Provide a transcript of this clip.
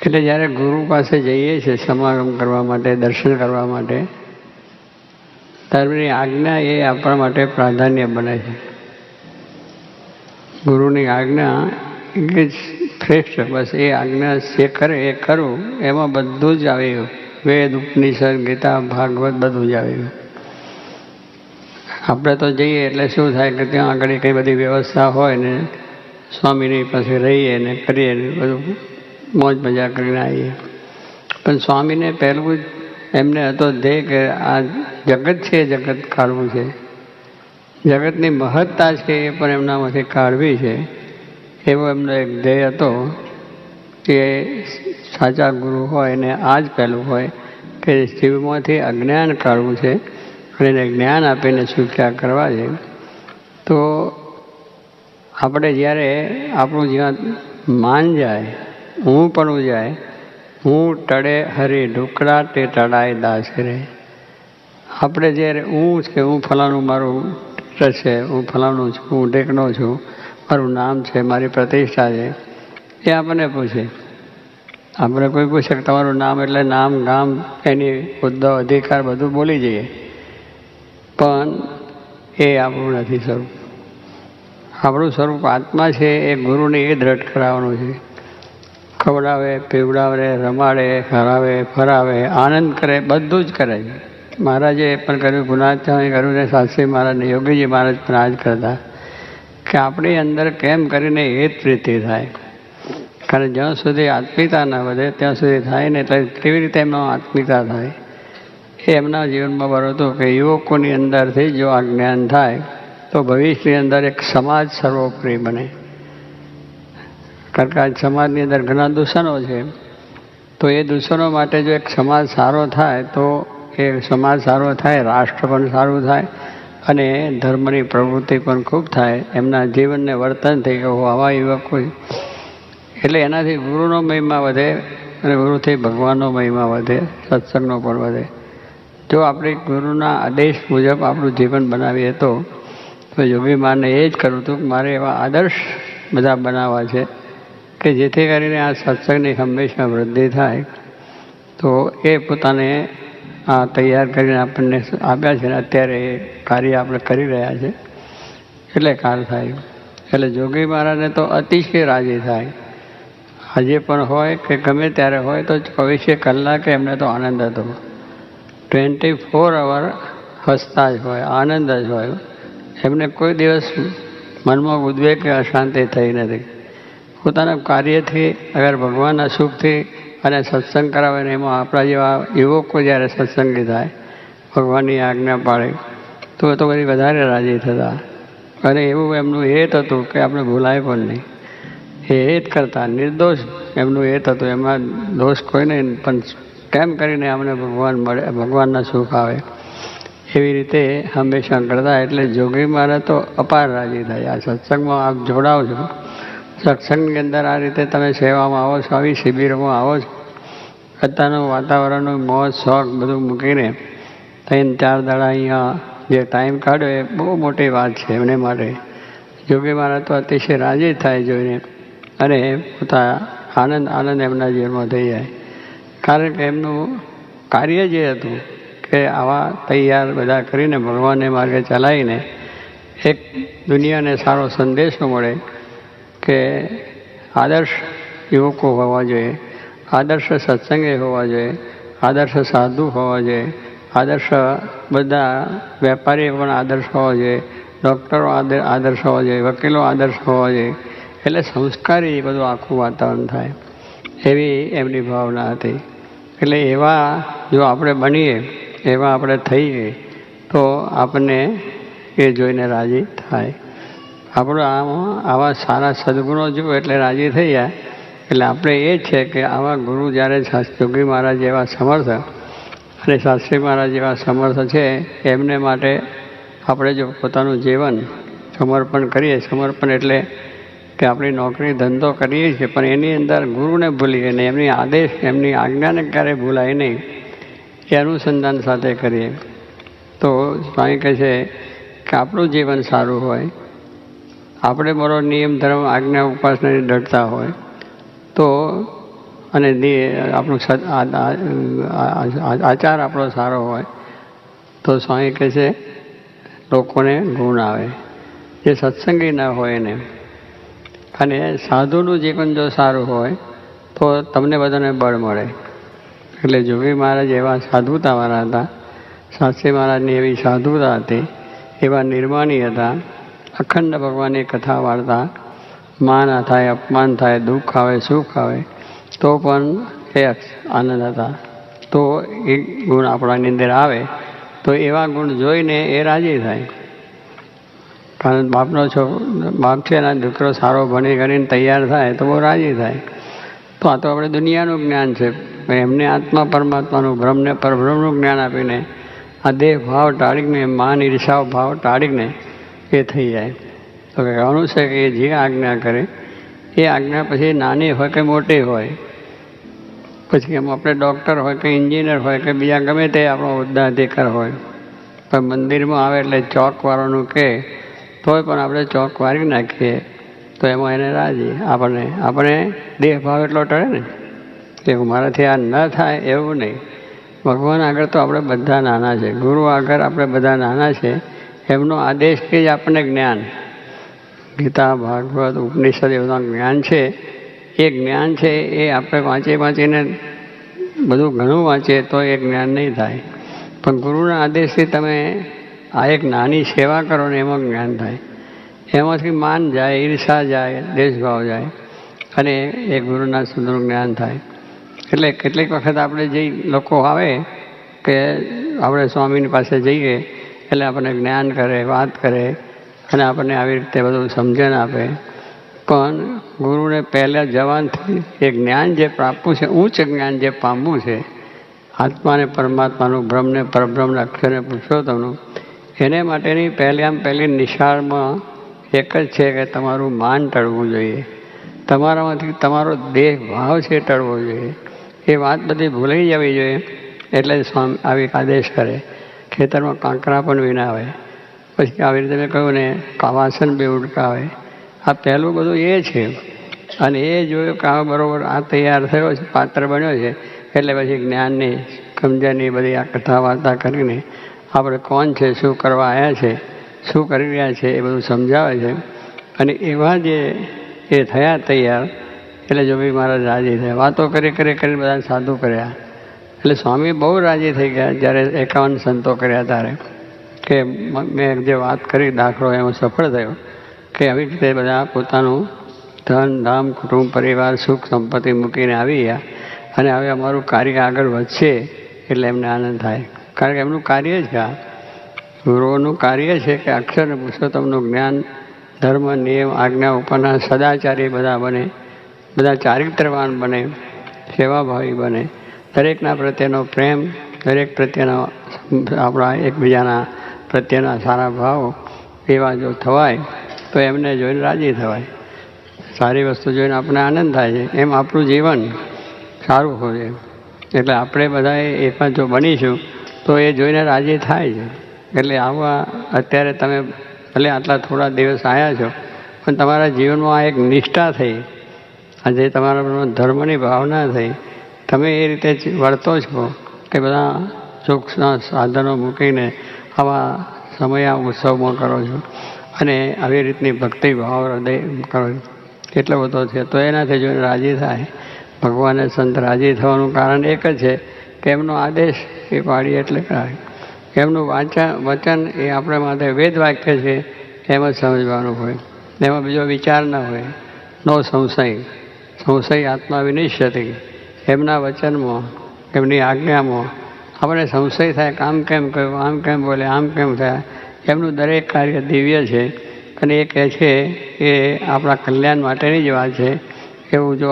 એટલે જ્યારે ગુરુ પાસે જઈએ છીએ સમાગમ કરવા માટે, દર્શન કરવા માટે, તેમની આજ્ઞા એ આપણા માટે પ્રાધાન્ય બને છે. ગુરુની આજ્ઞા એ જ શ્રેષ્ઠ. બસ એ આજ્ઞા જે કરે એ કરું, એમાં બધું જ આવ્યું. વેદ, ઉપનિષદ, ગીતા, ભાગવત બધું જ આવ્યું. આપણે તો જઈએ એટલે શું થાય કે ત્યાં આગળ કઈ બધી વ્યવસ્થા હોય ને સ્વામીની પાસે રહીએ ને કરીએ ને બધું મોજ મજા કરીને આવીએ. પણ સ્વામીને પહેલું એમને હતો ધ્યેય કે આ જગત છે, જગત કાઢવું છે. જગતની મહત્તા છે એ પણ એમનામાંથી કાઢવી છે, એવો એમનો એક ધ્યેય હતો. કે સાચા ગુરુ હોય ને આ જ પહેલું હોય કે જીવમાંથી અજ્ઞાન કાઢવું છે અને એને જ્ઞાન આપીને સ્વીકાર કરવા છે. તો આપણે જ્યારે આપણું જ્યાં માન જાય, હું પણ જાય, હું ટળે હરી ઢુકડા તે ટળાય દાસ રે. આપણે જ્યારે હું છે, હું ફલાણું મારું છે, હું ફલાણું છું, હું ઢેકણો છું, મારું નામ છે, મારી પ્રતિષ્ઠા છે, એ આપણને પૂછે. આપણે કોઈ પૂછે કે તમારું નામ એટલે નામ, ગામ, એની હોદ્દો, અધિકાર બધું બોલી જઈએ, પણ એ આપણું નથી સ્વરૂપ. આપણું સ્વરૂપ આત્મા છે. એ ગુરુને એ દ્રઢ કરાવવાનું છે. ખવડાવે, પીવડાવે, રમાડે, હરાવે, ફરાવે, આનંદ કરે, બધું જ કરે છે. મહારાજે પણ કર્યું, ગુણાત્યાએ કર્યું ને શાસ્ત્રી મહારાજને, યોગીજી મહારાજ પણ આ જ કરતા કે આપણી અંદર કેમ કરીને એ જ પ્રીતિ થાય. કારણ જ્યાં સુધી આત્મીયતા ન વધે ત્યાં સુધી થાય ને. એટલે કેવી રીતે એમાં આત્મીયતા થાય એ એમના જીવનમાં બરોબર હતું કે યુવકોની અંદરથી જો આ જ્ઞાન થાય તો ભવિષ્યની અંદર એક સમાજ સર્વોપરી બને. કારણ કે આજ સમાજની અંદર ઘણા દૂષણો છે. તો એ દૂષણો માટે જો એક સમાજ સારો થાય તો એ સમાજ સારો થાય, રાષ્ટ્ર પણ સારું થાય અને ધર્મની પ્રવૃત્તિ પણ ખૂબ થાય. એમના જીવનને વર્તનથી કે આવા યુવકો, એટલે એનાથી ગુરુનો મહિમા વધે અને ગુરુથી ભગવાનનો મહિમા વધે, સત્સંગનો પણ વધે. જો આપણે ગુરુના આદેશ મુજબ આપણું જીવન બનાવીએ તો યોગી માને એ જ કરવું હતું કે મારે એવા આદર્શ બધા બનાવવા છે કે જેથી કરીને આ સત્સંગની હંમેશા વૃદ્ધિ થાય. તો એ પોતાને આ તૈયાર કરીને આપણને આપ્યા છે ને અત્યારે એ કાર્ય આપણે કરી રહ્યા છે એટલે કાર થાય. એટલે જોગી મહારાજને તો અતિશય રાજી થાય. આજે પણ હોય કે ગમે ત્યારે હોય તો 24 કલાકે એમને તો આનંદ હતો. 24 અવર હસતા જ હોય, આનંદ જ હોય. એમને કોઈ દિવસ મનમાં ઉદ્વેગ કે અશાંતિ થઈ નથી. પોતાના કાર્યથી અગર ભગવાનના સુખથી અને સત્સંગ કરાવે ને એમાં આપણા જેવા યુવકો જ્યારે સત્સંગી થાય, ભગવાનની આજ્ઞા પાળે તો બધી વધારે રાજી થતા. અને એવું એમનું હેત હતું કે આપણે ભૂલાય પણ નહીં. એ હેત કરતા નિર્દોષ એમનું હેત હતું. એમાં દોષ કોઈ નહીં, પણ કેમ કરીને અમને ભગવાન મળે, ભગવાનના સુખ આવે એવી રીતે હંમેશા કરતા. એટલે જોગી મહારાજ તો અપાર રાજી થાય. આ સત્સંગમાં આપ જોડાવ છો, સત્સંગની અંદર આ રીતે તમે સેવામાં આવો છો, આવી શિબિરોમાં આવો છો, અત્યારનું વાતાવરણનું મોજ શોખ બધું મૂકીને 3-4 દાડા અહીંયા જે ટાઈમ કાઢ્યો એ બહુ મોટી વાત છે એમને માટે. જોગી મહારાજ તો અતિશય રાજી થાય જોઈને અને પોતા આનંદ એમના જીવનમાં થઈ જાય. કારણ કે એમનું કાર્ય જે હતું કે આવા તૈયાર બધા કરીને ભગવાનને માર્ગે ચલાવીને એક દુનિયાને સારો સંદેશો મળે કે આદર્શ યુવકો હોવા જોઈએ, આદર્શ સત્સંગી હોવા જોઈએ, આદર્શ સાધુ હોવા જોઈએ, આદર્શ બધા વેપારીઓ પણ આદર્શ હોવા જોઈએ, ડૉક્ટરો આદર્શ હોવા જોઈએ, વકીલો આદર્શ હોવા જોઈએ. એટલે સંસ્કારી બધું આખું વાતાવરણ થાય એવી એમની ભાવના હતી. એટલે એવા જો આપણે બનીએ, એવા આપણે થઈએ તો આપણને એ જોઈને રાજી થાય. આપણું આવા સારા સદગુણો જુઓ એટલે રાજી થઈ જાય. એટલે આપણે એ જ છે કે આવા ગુરુ જ્યારે જોગી મહારાજ જેવા સમર્થ અને શાસ્ત્રી મહારાજ જેવા સમર્થ છે એમને માટે આપણે જો પોતાનું જીવન સમર્પણ કરીએ, સમર્પણ એટલે કે આપણી નોકરી ધંધો કરીએ છીએ પણ એની અંદર ગુરુને ભૂલીએ નહીં, એમની આદેશ, એમની આજ્ઞાને ક્યારેય ભૂલાય નહીં, એ અનુસંધાન સાથે કરીએ તો સ્વામી કહે છે કે આપણું જીવન સારું હોય, આપણે મારો નિયમ ધર્મ આજ્ઞા ઉપાસનાની ડરતા હોય તો અને આપણું આચાર આપણો સારો હોય તો સ્વામી કહે છે લોકોને ગુણ આવે, જે સત્સંગી ના હોય એને. અને સાધુનું જીવન જો સારું હોય તો તમને બધાને બળ મળે. એટલે જોગી મહારાજ એવા સાધુતાવાળા હતા, શાસ્ત્રી મહારાજની એવી સાધુતા હતી, એવા નિર્માણી હતા. અખંડ ભગવાનની કથા વાર્તા, માન થાય, અપમાન થાય, દુઃખ આવે, સુખ આવે, તો પણ એ આનંદ હતા. તો એ ગુણ આપણાની અંદર આવે તો એવા ગુણ જોઈને એ રાજી થાય. કારણ બાપ છે એના દીકરો સારો ભણી ગણીને તૈયાર થાય તો બહુ રાજી થાય. તો આ તો આપણે દુનિયાનું જ્ઞાન છે. એમને આત્મા પરમાત્માનું, બ્રહ્મને પરબ્રહ્મનું જ્ઞાન આપીને આ દેહ ભાવ ટાળીને, માન ઈર્ષાઓ ભાવ ટાળીને એ થઈ જાય. તો કહેવાનું છે કે એ જે આજ્ઞા કરે એ આજ્ઞા પછી નાની હોય કે મોટી હોય, પછી એમ આપણે ડૉક્ટર હોય કે એન્જિનિયર હોય કે બીજા ગમે તે આપણો હોદ્દા અધિકાર હોય, પણ મંદિરમાં આવે એટલે ચોક વાળાનું કહે તોય પણ આપણે ચોક વાળી નાખીએ તો એમાં એને રાજી. આપણે દેહ ભાવ એટલો ટળે ને કે મારાથી આ ન થાય એવું નહીં. ભગવાન આગળ તો આપણે બધા નાના છે, ગુરુ આગળ આપણે બધા નાના છે. એમનો આદેશ કે જ આપણને જ્ઞાન, ગીતા ભાગવત ઉપનિષદ એવું જ્ઞાન છે, એ જ્ઞાન છે એ આપણે વાંચીને બધું ઘણું વાંચીએ તો એ જ્ઞાન નહીં થાય. પણ ગુરુના આદેશથી તમે આ એક નાની સેવા કરો ને એમાં જ્ઞાન થાય. એમાંથી માન જાય, ઈર્ષા જાય, દેશભાવ જાય અને એ ગુરુના સુંદરનું જ્ઞાન થાય. એટલે કેટલીક વખત આપણે જે લોકો આવે કે આપણે સ્વામીની પાસે જઈએ એટલે આપણને જ્ઞાન કરે, વાત કરે અને આપણને આવી રીતે બધું સમજણ આપે. પણ ગુરુને પહેલાં જવાનથી એ જ્ઞાન જે પ્રાપ્યું છે, ઉચ્ચ જ્ઞાન જે પામવું છે, આત્માને પરમાત્માનું, બ્રહ્મને પરબ્રહ્મને, અક્ષરને પુરુષોત્તમનું, એને માટેની પહેલી નિશાળમાં એક જ છે કે તમારું માન ટળવું જોઈએ. તમારામાંથી તમારો દેહ ભાવ છે ટળવો જોઈએ. એ વાત બધી ભૂલાઈ જવી જોઈએ. એટલે સ્વામી આવી આદેશ કરે. ખેતરમાં કાંકરા પણ વિનાવે, પછી આવી રીતે મેં કહ્યું ને વાસણ બી ઉડકાવે. આ પહેલું બધું એ છે. અને એ જોયું કે આ બરાબર આ તૈયાર થયો છે, પાત્ર બન્યો છે, એટલે પછી જ્ઞાનની સમજણની બધી આ કથા વાર્તા કરીને આપણે કોણ છે, શું કરવા આવ્યા છે, શું કરી રહ્યા છે, એ બધું સમજાવે છે. અને એવા જે એ થયા તૈયાર એટલે જોગી મહારાજ રાજી થયા. વાતો કરી બધા સાધુ કર્યા. એટલે સ્વામી બહુ રાજી થઈ ગયા જ્યારે 51 સંતો કર્યા ત્યારે, કે મેં જે વાત કરી દાખલો એમાં સફળ થયો કે આવી રીતે બધા પોતાનું ધન ધામ કુટુંબ પરિવાર સુખ સંપત્તિ મૂકીને આવી ગયા. અને હવે અમારું કાર્ય આગળ વધશે એટલે એમને આનંદ થાય. કારણ કે એમનું કાર્ય જ આ ગુરુઓનું કાર્ય છે કે અક્ષર અને પુરુષોત્તમનું જ્ઞાન, ધર્મ, નિયમ, આજ્ઞા ઉપરના સદાચારી બધા બને, બધા ચારિત્રવાન બને, સેવાભાવી બને, દરેકના પ્રત્યેનો પ્રેમ, દરેક પ્રત્યેનો આપણા એકબીજાના પ્રત્યેના સારા ભાવ એવા જો થવાય તો એમને જોઈને રાજી થવાય. સારી વસ્તુ જોઈને આપણને આનંદ થાય છે. એમ આપણું જીવન સારું હોય. એટલે આપણે બધાએ એમાં જો બનીશું તો એ જોઈને રાજી થાય છે. એટલે આવા અત્યારે તમે ભલે આટલા થોડા દિવસ આવ્યા છો, પણ તમારા જીવનમાં આ એક નિષ્ઠા થઈ, આજે તમારા ધર્મની ભાવના થઈ, તમે એ રીતે વર્તો છો કે બધા સુખના સાધનો મૂકીને આવા સમય ઉત્સવમાં કરો છો અને આવી રીતની ભક્તિ ભાવ હૃદય કરો છો, એટલો બધો છે. તો એનાથી જોઈને રાજી થાય. ભગવાનને સંત રાજી થવાનું કારણ એક જ છે કે એમનો આદેશ એ પાડીએ એટલે કરાય. એમનું વચન એ આપણે માટે વેદ વાક્ય છે એમ જ સમજવાનું હોય. એમાં બીજો વિચાર ન હોય. નો સંશય આત્મા વિનિશ્યતિ. એમના વચનમાં, એમની આજ્ઞામાં આપણે સંશય થાય કે આમ કેમ કહ્યું, આમ કેમ બોલે, આમ કેમ થયા. એમનું દરેક કાર્ય દિવ્ય છે અને એ કહે છે એ આપણા કલ્યાણ માટેની જ વાત છે એવું જો